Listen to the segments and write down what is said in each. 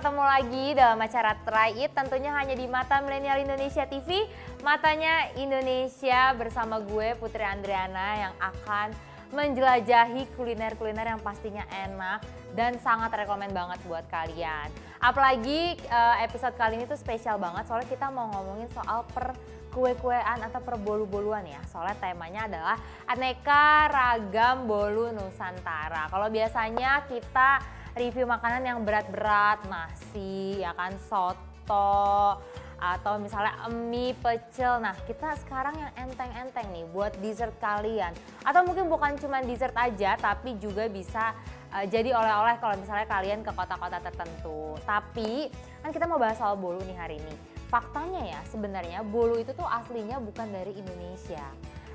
ketemu lagi dalam acara Try It, tentunya hanya di Mata Milenial Indonesia TV, matanya Indonesia, bersama gue Putri Andriana yang akan menjelajahi kuliner-kuliner yang pastinya enak dan sangat rekomen banget buat kalian. Apalagi episode kali ini tuh spesial banget, soalnya kita mau ngomongin soal kue-kuean atau perbolu-boluan ya. Soalnya temanya adalah aneka ragam bolu Nusantara. Kalau biasanya kita review makanan yang berat-berat, nasi, ya kan, soto, atau misalnya mie, pecel. Nah, kita sekarang yang enteng-enteng nih buat dessert kalian. Atau mungkin bukan cuma dessert aja, tapi juga bisa jadi oleh-oleh kalau misalnya kalian ke kota-kota tertentu. Tapi kan kita mau bahas soal bolu nih hari ini. Faktanya ya, sebenarnya bolu itu tuh aslinya bukan dari Indonesia.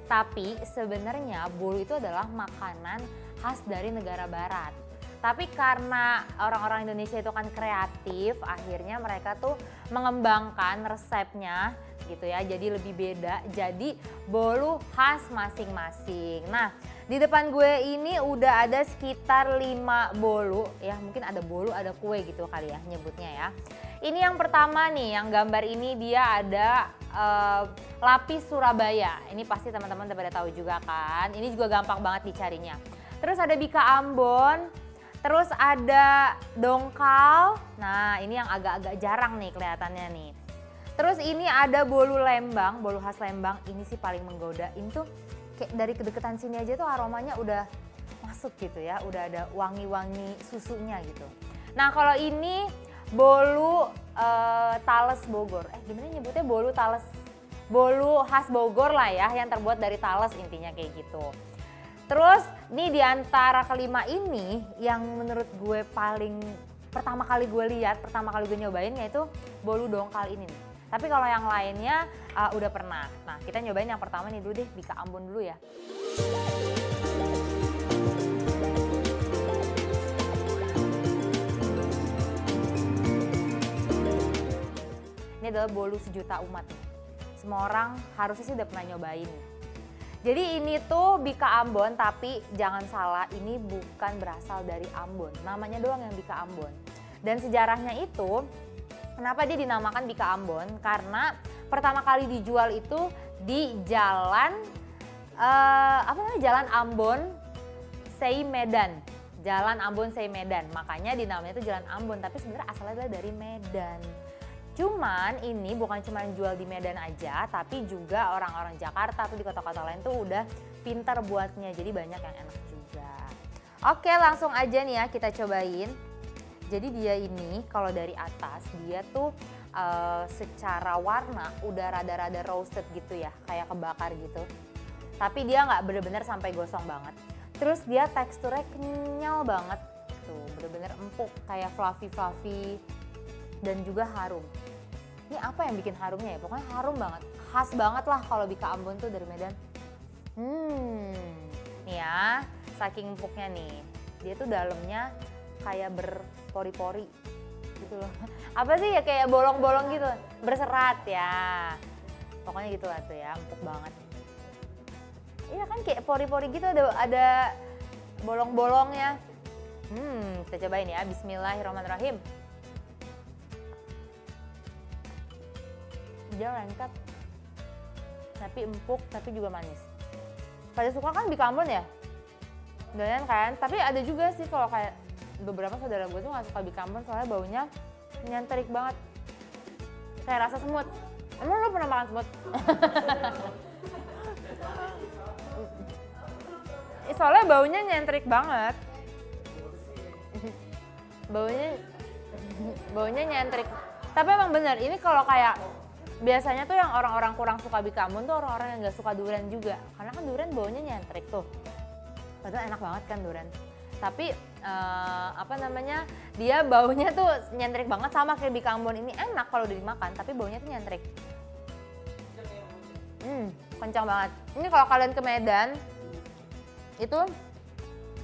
Tapi sebenarnya bolu itu adalah makanan khas dari negara barat. Tapi karena orang-orang Indonesia itu kan kreatif, akhirnya mereka tuh mengembangkan resepnya gitu ya, jadi lebih beda, jadi bolu khas masing-masing. Nah, di depan gue ini udah ada sekitar 5 bolu, ya mungkin ada bolu, ada kue gitu kali ya nyebutnya ya. Ini yang pertama nih, yang gambar ini dia ada lapis Surabaya. Ini pasti teman-teman udah pada tahu juga kan, ini juga gampang banget dicarinya. Terus ada Bika Ambon. Terus ada dongkal, nah ini yang agak-agak jarang nih kelihatannya nih. Terus ini ada bolu Lembang, bolu khas Lembang, ini sih paling menggoda. Ini tuh kayak dari kedekatan sini aja tuh aromanya udah masuk gitu ya, udah ada wangi-wangi susunya gitu. Nah kalau ini bolu Tales Bogor, gimana nyebutnya, bolu Tales, bolu khas Bogor lah ya, yang terbuat dari Tales intinya kayak gitu. Terus nih di antara kelima ini yang menurut gue paling pertama kali gue lihat, pertama kali gue nyobain yaitu bolu dongkal ini nih. Tapi kalau yang lainnya udah pernah. Nah kita nyobain yang pertama nih dulu deh, Bika Ambon dulu ya. Ini adalah bolu sejuta umat nih. Semua orang harusnya sih udah pernah nyobain. Jadi ini tuh Bika Ambon, tapi jangan salah, ini bukan berasal dari Ambon. Namanya doang yang Bika Ambon. Dan sejarahnya itu, kenapa dia dinamakan Bika Ambon? Karena pertama kali dijual itu di jalan, Jalan Ambon Sei Medan. Jalan Ambon Sei Medan, makanya dinamanya itu Jalan Ambon, tapi sebenarnya asalnya adalah dari Medan. Cuman ini bukan cuma jual di Medan aja, tapi juga orang-orang Jakarta atau di kota-kota lain tuh udah pintar buatnya, jadi banyak yang enak juga. Oke, langsung aja nih ya kita cobain. Jadi dia ini kalau dari atas dia tuh secara warna udah rada-rada roasted gitu ya, kayak kebakar gitu. Tapi dia nggak bener-bener sampai gosong banget. Terus dia teksturnya kenyal banget, tuh bener-bener empuk, kayak fluffy dan juga harum. Ini apa yang bikin harumnya ya? Pokoknya harum banget, khas banget lah kalau Bika Ambon tuh dari Medan. Nih ya, saking empuknya nih, dia tuh dalamnya kayak berpori-pori gitu loh. Apa sih ya, kayak bolong-bolong gitu, berserat ya. Pokoknya gitu lah tuh ya, empuk banget. Iya kan kayak pori-pori gitu, ada bolong-bolongnya. Kita cobain ya, bismillahirrahmanirrahim. Dia lengket, tapi empuk, tapi juga manis. Pada suka kan Bika Ambon ya? Doyan kan? Tapi ada juga sih kalau kayak beberapa saudara gue tuh gak suka Bika Ambon soalnya baunya nyentrik banget. Kayak rasa semut. Emang lo pernah makan semut? Soalnya baunya nyentrik banget. Baunya nyentrik. Tapi emang bener, ini kalau kayak biasanya tuh yang orang-orang kurang suka Bika Ambon tuh orang-orang yang gak suka durian juga. Karena kan durian baunya nyentrik tuh. Padahal enak banget kan durian. Tapi dia baunya tuh nyentrik banget, sama kayak Bika Ambon ini enak kalau udah dimakan, tapi baunya tuh nyentrik. Kencang banget. Ini kalau kalian ke Medan, itu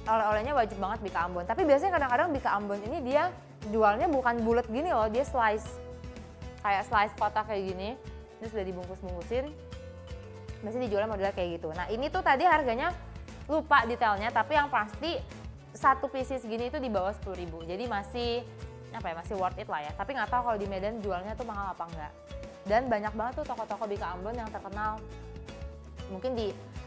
oleh-olehnya wajib banget Bika Ambon. Tapi biasanya kadang-kadang Bika Ambon ini dia jualnya bukan bulat gini loh, dia slice. Kayak slice kotak kayak gini, ini sudah dibungkus-bungkusin, biasanya dijualnya modelnya kayak gitu. Nah ini tuh tadi harganya lupa detailnya, tapi yang pasti satu pieces gini itu di bawah 10.000, jadi masih apa ya, masih worth it lah ya. Tapi nggak tahu kalau di Medan jualnya tuh mahal apa enggak. Dan banyak banget tuh toko-toko Bika Ambon yang terkenal. Mungkin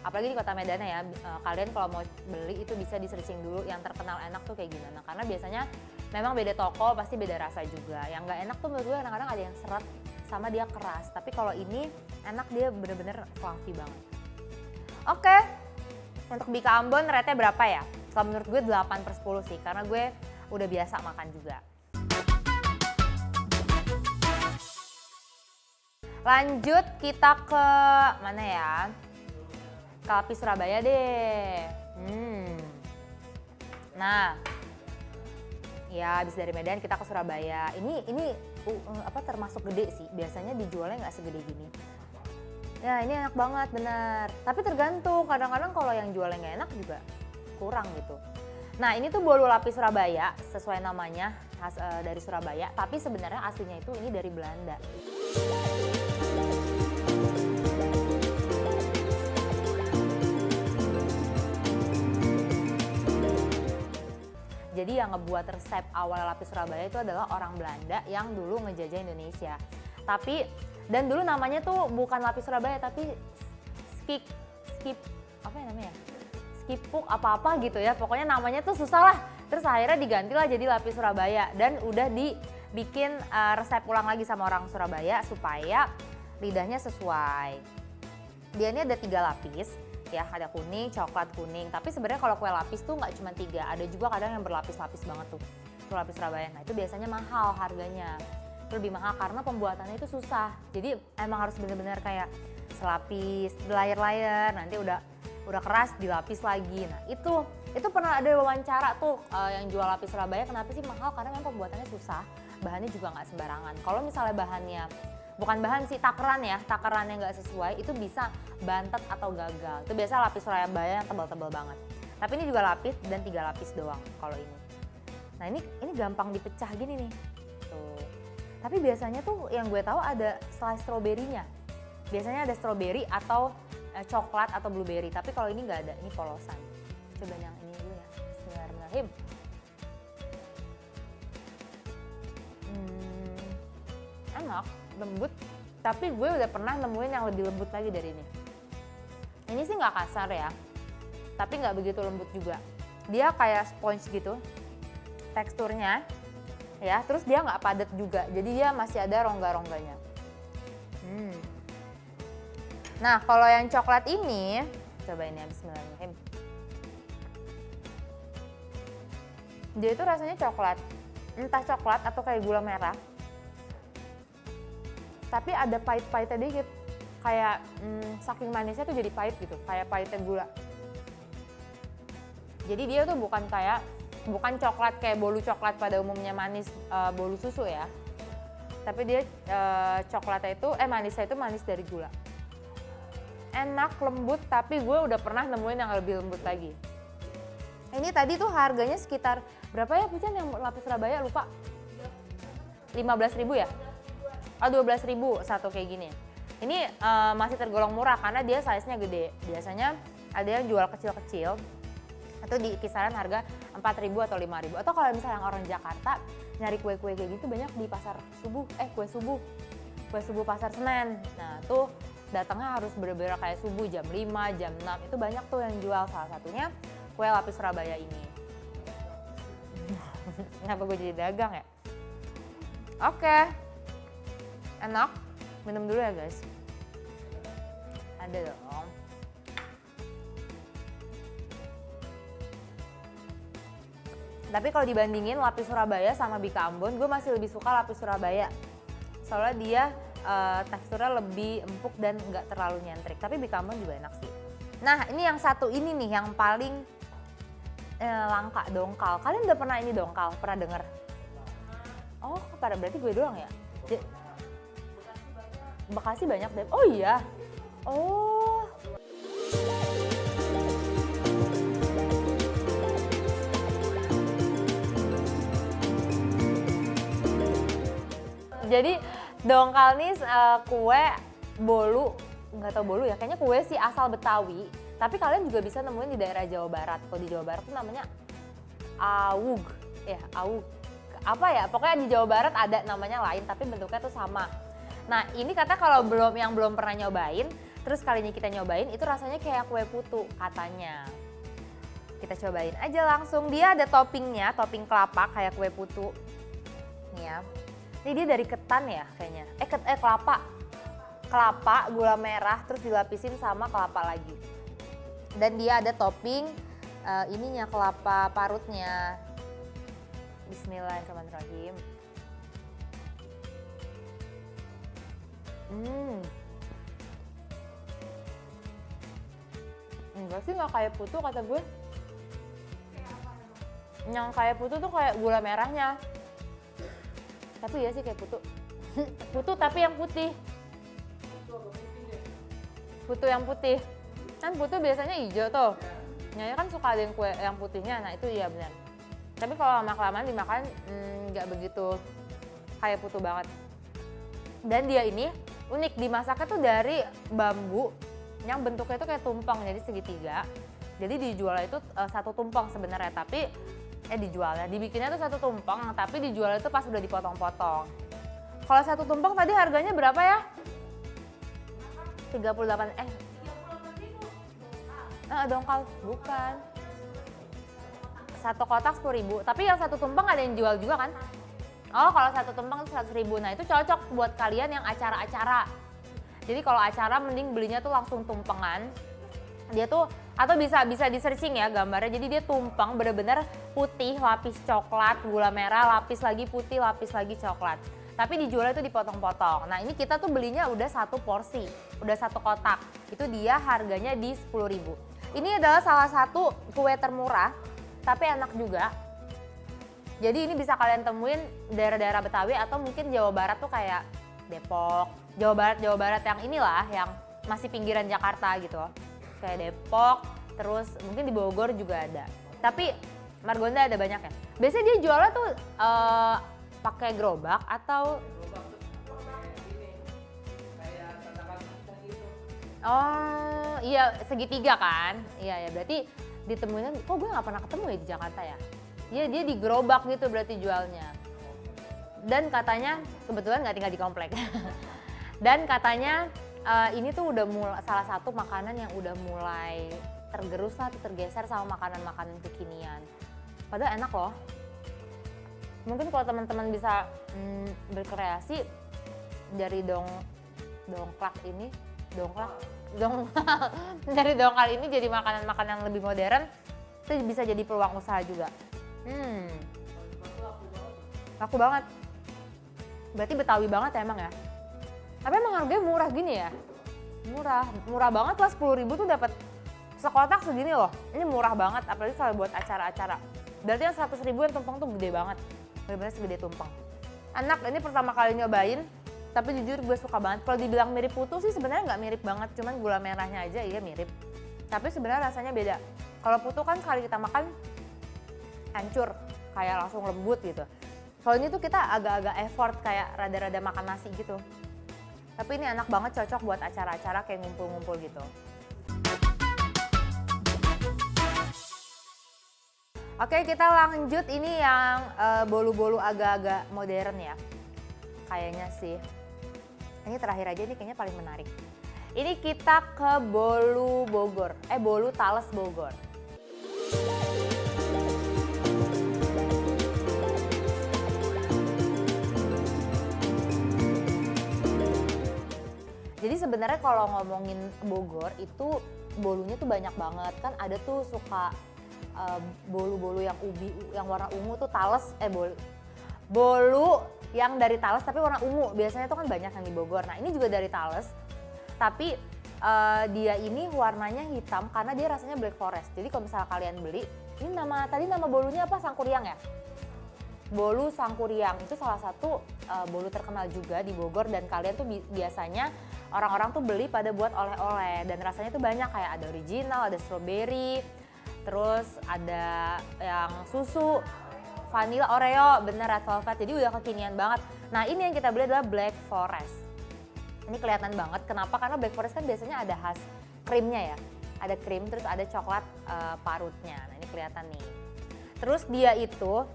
apalagi di kota Medan ya, kalian kalau mau beli itu bisa di searching dulu yang terkenal enak tuh kayak gimana. Karena biasanya memang beda toko pasti beda rasa juga. Yang nggak enak tuh menurut gue kadang-kadang ada yang seret sama dia keras. Tapi kalau ini enak, dia bener-bener fluffy banget. Oke, untuk Bika Ambon rate-nya berapa ya? Kalau menurut gue 8/10 sih, karena gue udah biasa makan juga. Lanjut kita ke mana ya? Ke Lapis Surabaya deh. Nah, ya habis dari Medan kita ke Surabaya. Ini termasuk gede sih. Biasanya dijualnya nggak segede gini. Ya ini enak banget bener. Tapi tergantung. Kadang-kadang kalau yang jualnya nggak enak juga kurang gitu. Nah ini tuh bolu lapis Surabaya, sesuai namanya khas dari Surabaya. Tapi sebenarnya aslinya itu ini dari Belanda. Jadi yang ngebuat resep awal lapis Surabaya itu adalah orang Belanda yang dulu ngejajah Indonesia. Dan dulu namanya tuh bukan lapis Surabaya tapi skipuk apa-apa gitu ya. Pokoknya namanya tuh susah lah. Terus akhirnya digantilah jadi lapis Surabaya dan udah dibikin resep ulang lagi sama orang Surabaya supaya lidahnya sesuai. Dia ini ada 3 lapis. Ya ada kuning, coklat, kuning. Tapi sebenarnya kalau kue lapis tuh nggak cuma 3, ada juga kadang yang berlapis-lapis banget tuh. Kue lapis Surabaya. Nah itu biasanya mahal harganya. Itu lebih mahal karena pembuatannya itu susah. Jadi emang harus bener-bener kayak selapis, layer-layer. Nanti udah keras dilapis lagi. Nah itu pernah ada wawancara tuh yang jual lapis Surabaya. Kenapa sih mahal? Karena memang pembuatannya susah. Bahannya juga nggak sembarangan. Kalau misalnya bahannya bukan bahan sih, takaran yang nggak sesuai itu bisa bantet atau gagal. Itu biasa lapis Surabaya yang tebal-tebal banget. Tapi ini juga lapis dan 3 lapis doang kalau ini. Nah ini gampang dipecah gini nih. Tuh. Tapi biasanya tuh yang gue tahu ada slice stroberinya. Biasanya ada stroberi atau coklat atau blueberry. Tapi kalau ini nggak ada, ini polosan. Coba yang ini dulu ya. Bismillahirrahmanirrahim. Enak, lembut, tapi gue udah pernah nemuin yang lebih lembut lagi dari ini. Ini sih nggak kasar ya, tapi nggak begitu lembut juga. Dia kayak sponge gitu teksturnya, ya. Terus dia nggak padat juga, jadi dia masih ada rongga-rongganya. Nah kalau yang coklat ini, cobain ya, bismillahirrahmanirrahim. Dia itu rasanya coklat, entah coklat atau kayak gula merah. Tapi ada pahit-pahitnya dikit, kayak saking manisnya tuh jadi pahit gitu, kayak pahitnya gula. Jadi dia tuh bukan coklat kayak bolu coklat pada umumnya manis bolu susu ya. Tapi dia coklatnya itu manisnya itu manis dari gula. Enak, lembut, tapi gue udah pernah nemuin yang lebih lembut lagi. Ini tadi tuh harganya sekitar berapa ya Pucan yang lapis Surabaya, lupa? 15.000 ya? 12.000 satu kayak gini. Ini masih tergolong murah karena dia size-nya gede. Biasanya ada yang jual kecil-kecil atau di kisaran harga 4.000 atau 5.000. Atau kalau misalnya orang Jakarta nyari kue-kue kayak gitu banyak di pasar subuh, kue subuh pasar Senen. Nah tuh datangnya harus bener-bener kayak subuh jam 5, jam 6. Itu banyak tuh yang jual, salah satunya kue lapis Surabaya ini. Kenapa gue jadi dagang ya? Oke. Enak, minum dulu ya guys. Ada dong. Tapi kalau dibandingin lapis Surabaya sama Bika Ambon, gue masih lebih suka lapis Surabaya. Soalnya dia teksturnya lebih empuk dan nggak terlalu nyentrik. Tapi Bika Ambon juga enak sih. Nah ini yang satu ini nih yang paling langka, dongkal. Kalian udah pernah ini dongkal? Pernah denger? Oh, berarti gue doang ya? Bekasi banyak deh. Oh iya. Oh. Jadi dongkal nih kue bolu, nggak tahu bolu ya, kayaknya kue sih asal Betawi. Tapi kalian juga bisa nemuin di daerah Jawa Barat. Kalau di Jawa Barat tuh namanya awug, ya awug. apa ya, pokoknya di Jawa Barat ada namanya lain tapi bentuknya tuh sama. Nah ini kata kalau yang belum pernah nyobain, terus kalinya kita nyobain itu rasanya kayak kue putu katanya. Kita cobain aja langsung, dia ada toppingnya, topping kelapa kayak kue putu. Nih ya, ini dia dari ketan ya kayaknya, kelapa, gula merah, terus dilapisin sama kelapa lagi. Dan dia ada topping ininya kelapa parutnya. Bismillahirrahmanirrahim. Enggak sih, nggak kayak putu kata gue. Yang kayak putu tuh kayak gula merahnya. Tapi ya sih kayak putu. Putu tapi yang putih. Putu yang putih. Kan putu biasanya hijau tuh. Nyanya kan suka ada yang kue yang putihnya, nah itu iya benar. Tapi kalau lama-kelamaan dimakan nggak begitu kayak putu banget. Dan dia ini unik, dimasaknya tuh dari bambu yang bentuknya itu kayak tumpeng, jadi segitiga. Jadi dijual itu satu tumpeng sebenarnya, tapi dibikinnya tuh satu tumpeng, tapi dijual itu pas udah dipotong-potong. Kalau satu tumpeng tadi harganya berapa ya? 38 dongkal, bukan. Satu kotak 10.000, tapi yang satu tumpeng ada yang jual juga kan? Oh, kalau satu tumpeng itu 100.000. Nah itu cocok buat kalian yang acara-acara. Jadi kalau acara mending belinya tuh langsung tumpengan. Dia tuh, atau bisa di searching ya gambarnya. Jadi dia tumpeng bener-bener putih, lapis coklat, gula merah, lapis lagi putih, lapis lagi coklat. Tapi dijualnya tuh dipotong-potong. Nah ini kita tuh belinya udah satu porsi, udah satu kotak. Itu dia harganya di 10.000. Ini adalah salah satu kue termurah, tapi enak juga. Jadi ini bisa kalian temuin daerah-daerah Betawi atau mungkin Jawa Barat tuh kayak Depok, Jawa Barat yang inilah yang masih pinggiran Jakarta gitu. Kayak Depok, terus mungkin di Bogor juga ada. Tapi Margonda ada banyak ya. Biasanya dia jualnya tuh pakai gerobak atau oh iya segitiga kan. Iya ya, berarti ditemuinnya, kok gue nggak pernah ketemu ya di Jakarta ya. Iya dia di gerobak gitu berarti jualnya. Dan katanya kebetulan nggak tinggal di komplek. Dan katanya ini tuh udah salah satu makanan yang udah mulai tergerus lah, tergeser sama makanan-makanan kekinian. Padahal enak loh. Mungkin kalau teman-teman bisa berkreasi dari dongkal dari dongkal ini jadi makanan-makanan yang lebih modern, itu bisa jadi peluang usaha juga. Laku banget. Berarti Betawi banget ya emang ya. Tapi emang harganya murah gini ya. Murah banget lah, 10.000 tuh dapat sekotak segini loh. Ini murah banget, apalagi kalau buat acara-acara. Berarti yang 100.000 yang tumpeng tuh gede banget. Bener-bener segede tumpeng. Enak, ini pertama kali nyobain. Tapi jujur gue suka banget. Kalau dibilang mirip putu sih sebenarnya nggak mirip banget, cuman gula merahnya aja iya mirip. Tapi sebenarnya rasanya beda. Kalau putu kan sekali kita makan hancur, kayak langsung lembut gitu. Kalau ini tuh kita agak-agak effort kayak rada-rada makan nasi gitu. Tapi ini enak banget, cocok buat acara-acara kayak ngumpul-ngumpul gitu. Oke, kita lanjut ini yang bolu-bolu agak-agak modern ya. Kayaknya sih. Ini terakhir aja, ini kayaknya paling menarik. Ini kita ke bolu Bogor, bolu Tales Bogor. Jadi sebenarnya kalau ngomongin Bogor itu bolunya tuh banyak banget. Kan ada tuh suka bolu-bolu yang yang warna ungu tuh Tales, bolu yang dari Tales tapi warna ungu. Biasanya tuh kan banyak yang di Bogor. Nah ini juga dari Tales, tapi dia ini warnanya hitam karena dia rasanya Black Forest. Jadi kalau misalnya kalian beli, ini nama bolunya apa? Sangkuriang ya? Bolu Sangkuriang itu salah satu bolu terkenal juga di Bogor, dan kalian tuh biasanya orang-orang tuh beli pada buat oleh-oleh, dan rasanya tuh banyak, kayak ada original, ada strawberry, terus ada yang susu, vanilla, Oreo, bener red velvet, jadi udah kekinian banget. Nah ini yang kita beli adalah Black Forest. Ini kelihatan banget, kenapa? Karena Black Forest kan biasanya ada khas krimnya ya, ada krim terus ada coklat parutnya. Nah ini kelihatan nih. Terus dia itu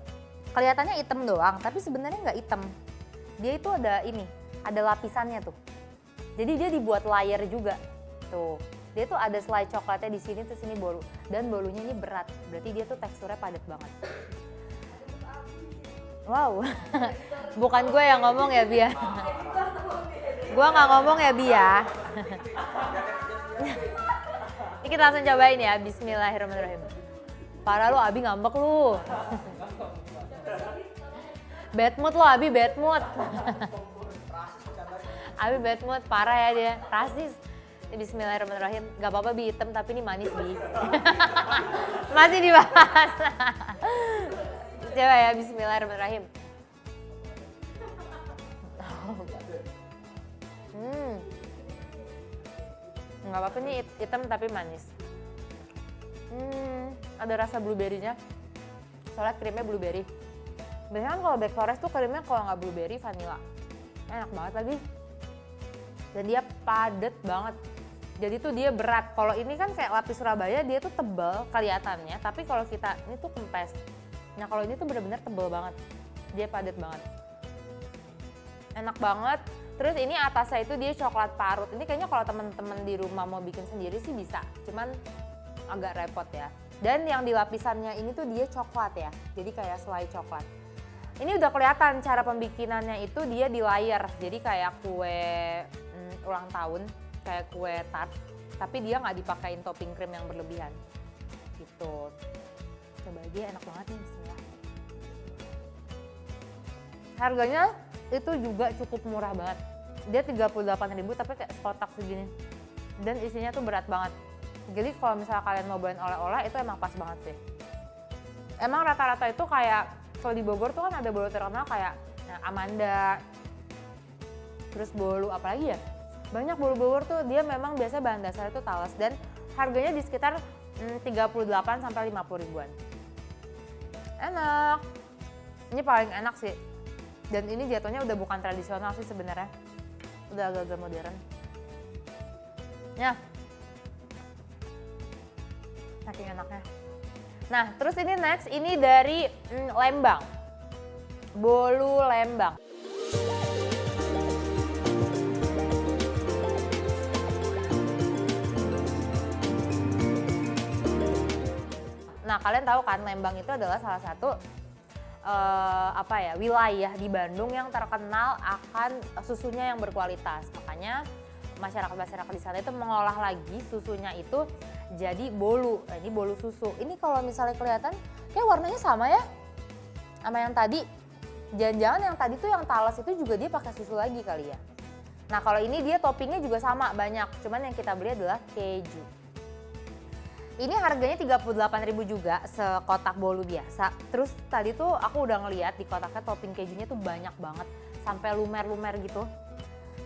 Kelihatannya hitam doang, tapi sebenarnya nggak hitam. Dia itu ada lapisannya tuh. Jadi dia dibuat layer juga. Tuh, dia tuh ada selai coklatnya di sini, terus ini bolu. Dan bolunya ini berat, berarti dia tuh teksturnya padat banget. Wow, bukan gue yang ngomong ya Bia. Gue nggak ngomong ya Bia. Ini kita langsung cobain ya, bismillahirrahmanirrahim. Parah lu, Abi ngambek lu. Bad mood lo, Abi bad mood. Abi bad mood, parah ya dia, rasis. Bismillahirrahmanirrahim, gak apa-apa Bi, hitam tapi ini manis Bi. Masih dibahas. Coba ya, bismillahirrahmanirrahim. Gak apa-apa nih hitam tapi manis. Ada rasa blueberry-nya, soalnya krimnya blueberry. Biasanya kan kalau Black Forest tuh krimnya kalau nggak blueberry, vanilla. Enak banget lagi. Dan dia padet banget. Jadi tuh dia berat. Kalau ini kan kayak lapis Surabaya, dia tuh tebal kelihatannya. Tapi kalau kita, ini tuh kempes. Nah kalau ini tuh bener-bener tebal banget. Dia padet banget. Enak banget. Terus ini atasnya itu dia coklat parut. Ini kayaknya kalau temen-temen di rumah mau bikin sendiri sih bisa. Cuman agak repot ya. Dan yang di lapisannya ini tuh dia coklat ya. Jadi kayak selai coklat. Ini udah kelihatan cara pembikinannya itu dia di layer. Jadi kayak kue ulang tahun, kayak kue tart. Tapi dia nggak dipakein topping krim yang berlebihan. Gitu. Coba aja, enak banget nih, bismillah. Harganya itu juga cukup murah banget. Dia 38.000 tapi kayak sekotak segini. Dan isinya tuh berat banget. Jadi kalau misalnya kalian mau bawain oleh-oleh itu emang pas banget sih. Emang rata-rata itu kayak, kalau di Bogor tuh kan ada bolu terkenal kayak Amanda. Terus bolu apa lagi ya? Banyak bolu Bogor tuh dia memang biasanya bahan dasarnya tuh talas. Dan harganya di sekitar 38 sampai 50 ribuan. Enak. Ini paling enak sih. Dan ini jatuhnya udah bukan tradisional sih sebenarnya. Udah agak-agak modern. Ya. Saking enaknya. Nah, terus ini next, ini dari Lembang. Bolu Lembang. Nah, kalian tahu kan Lembang itu adalah salah satu wilayah di Bandung yang terkenal akan susunya yang berkualitas. Makanya masyarakat di sana itu mengolah lagi susunya itu jadi bolu. Nah, ini bolu susu. Ini kalau misalnya kelihatan kayak warnanya sama ya sama yang tadi. Jangan-jangan yang tadi tuh yang talas itu juga dia pakai susu lagi kali ya. Nah, kalau ini dia toppingnya juga sama banyak. Cuman yang kita beli adalah keju. Ini harganya 38.000 juga sekotak bolu biasa. Terus tadi tuh aku udah ngeliat di kotaknya topping kejunya tuh banyak banget. Sampai lumer-lumer gitu.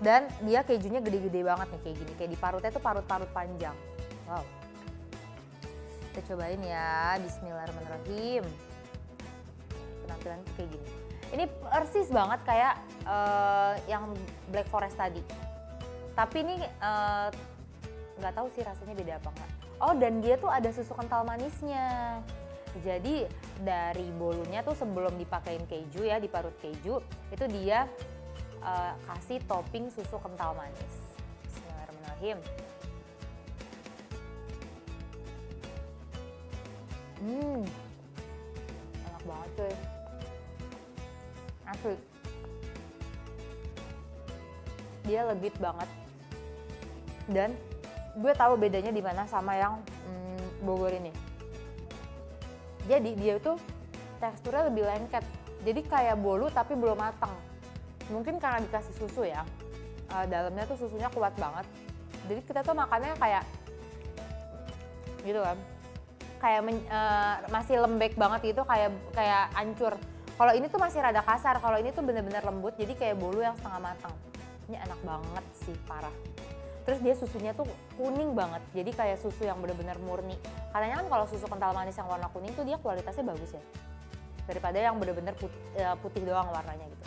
Dan dia kejunya gede-gede banget nih kayak gini. Kayak di parutnya tuh parut-parut panjang. Wow. Kita cobain ya, bismillahirrahmanirrahim. Penampilannya tuh kayak gini. Ini persis banget kayak yang Black Forest tadi. Tapi ini nggak tahu sih rasanya beda apa enggak. Oh, dan dia tuh ada susu kental manisnya. Jadi dari bolunya tuh sebelum dipakein keju ya, diparut keju, itu dia kasih topping susu kental manis. Bismillahirrahmanirrahim. Enak banget cuy. Asli. Dia legit banget. Dan gue tahu bedanya di mana sama yang Bogor ini. Jadi dia itu teksturnya lebih lengket. Jadi kayak bolu tapi belum matang. Mungkin karena dikasih susu ya. Dalamnya tuh susunya kuat banget. Jadi kita tuh makannya kayak gitu kan. Kayak masih lembek banget gitu, kayak hancur. Kalau ini tuh masih rada kasar. Kalau ini tuh bener-bener lembut. Jadi kayak bolu yang setengah matang. Ini enak banget sih, parah. Terus dia susunya tuh kuning banget, jadi kayak susu yang benar-benar murni. Katanya kan kalau susu kental manis yang warna kuning tuh dia kualitasnya bagus ya. Daripada yang benar-benar putih doang warnanya gitu.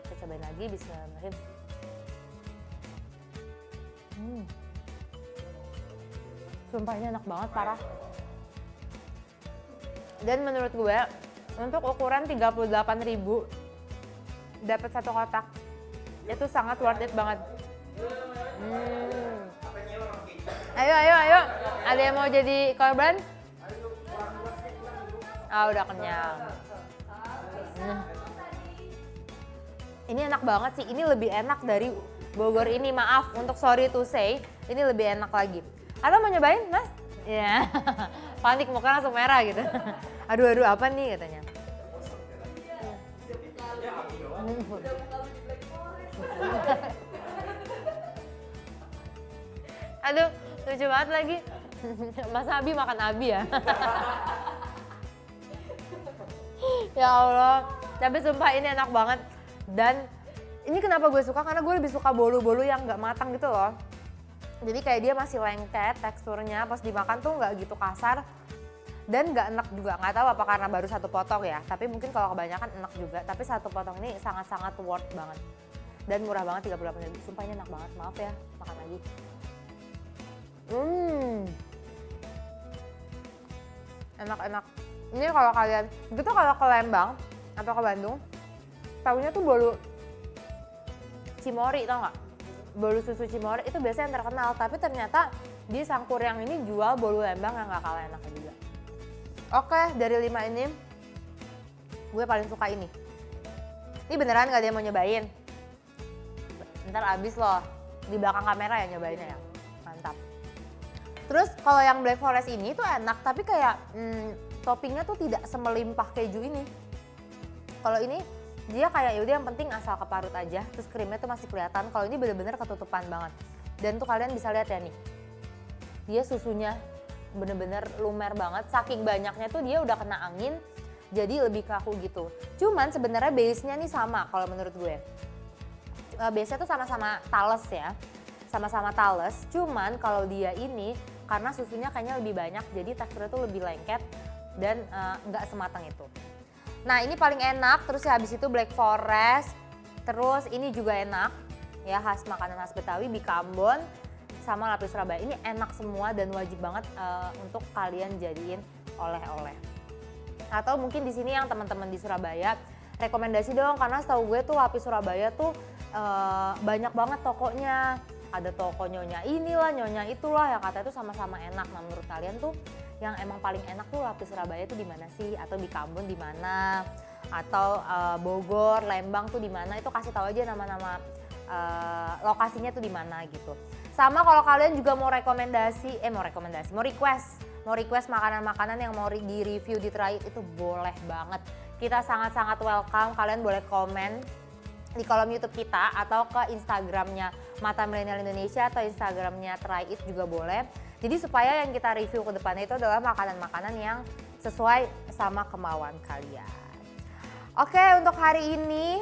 Kita cobain lagi, bismillahirrahmanirrahim. Sumpah ini enak banget, parah. Dan menurut gue, Untuk ukuran 38.000 dapat satu kotak. Itu sangat worth it banget. Ayo. Ada yang mau jadi korban? Udah kenyang. Ini enak banget sih. Ini lebih enak dari Bogor ini. Maaf untuk sorry to say, ini lebih enak lagi. Atau mau nyobain, Mas? Ya. Panik muka langsung merah gitu. Aduh apa nih katanya. Aduh, lucu banget lagi. Mas Abi makan Abi ya. Ya Allah, tapi sumpah ini enak banget. Dan ini kenapa gue suka, karena gue lebih suka bolu-bolu yang nggak matang gitu loh. Jadi kayak dia masih lengket teksturnya, pas dimakan tuh nggak gitu kasar. Dan nggak enak juga, nggak tahu apa karena baru satu potong ya. Tapi mungkin kalau kebanyakan enak juga, tapi satu potong ini sangat-sangat worth banget. Dan murah banget, 38.000. Sumpah ini enak banget, maaf ya, makan lagi. Enak-enak. Ini kalau kalian, gitu kalau ke Lembang atau ke Bandung, tahunya tuh bolu Cimory, tau nggak? Bolu susu Cimory itu biasanya yang terkenal, tapi ternyata di Sangkuriang ini jual bolu Lembang yang nggak kalah enaknya juga. Oke, dari 5 ini, gue paling suka ini. Ini beneran gak ada yang mau nyobain? Ntar abis loh, di belakang kamera ya nyobainnya ya, mantap. Terus kalau yang Black Forest ini tuh enak, tapi kayak toppingnya tuh tidak semelimpah keju ini. Kalau ini dia kayak yaudah yang penting asal keparut aja, terus krimnya tuh masih kelihatan. Kalau ini bener-bener ketutupan banget. Dan tuh kalian bisa lihat ya nih, dia susunya bener-bener lumer banget. Saking banyaknya tuh dia udah kena angin, jadi lebih kaku gitu. Cuman sebenarnya base-nya nih sama kalau menurut gue. Base-nya tuh sama-sama Thales ya, sama-sama Thales. Cuman kalau dia ini karena susunya kayaknya lebih banyak, jadi teksturnya tuh lebih lengket dan nggak sematang itu. Nah ini paling enak, terus ya habis itu Black Forest, terus ini juga enak ya, khas makanan khas Betawi, Bikambon sama lapis Surabaya. Ini enak semua dan wajib banget untuk kalian jadiin oleh-oleh. Atau mungkin di sini yang teman-teman di Surabaya rekomendasi dong, karena setahu gue tuh lapis Surabaya tuh banyak banget tokonya. Ada toko nyonya inilah, nyonya itulah yang katanya tuh sama-sama enak. Nah menurut kalian tuh yang emang paling enak tuh lapis Surabaya tuh di mana sih? Atau Bikambon di mana? Atau Bogor, Lembang tuh di mana? Itu kasih tahu aja nama-nama lokasinya tuh di mana gitu. Sama kalau kalian juga mau mau request makanan-makanan yang mau di-review di Try It, itu boleh banget. Kita sangat-sangat welcome, kalian boleh komen di kolom YouTube kita atau ke Instagramnya Mata Milenial Indonesia atau Instagramnya Try It juga boleh. Jadi supaya yang kita review ke depannya itu adalah makanan-makanan yang sesuai sama kemauan kalian. Oke, untuk hari ini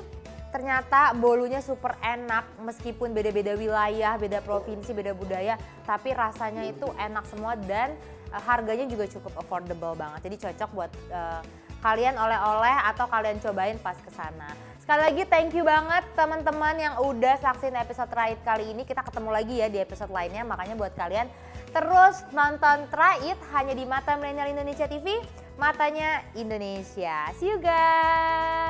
ternyata bolunya super enak, meskipun beda-beda wilayah, beda provinsi, beda budaya, tapi rasanya itu enak semua dan harganya juga cukup affordable banget. Jadi cocok buat kalian oleh-oleh atau kalian cobain pas kesana. Sekali lagi thank you banget teman-teman yang udah saksin episode Try It kali ini. Kita ketemu lagi ya di episode lainnya, makanya buat kalian terus nonton Try It hanya di Mata Milenial Indonesia TV, matanya Indonesia. See you guys!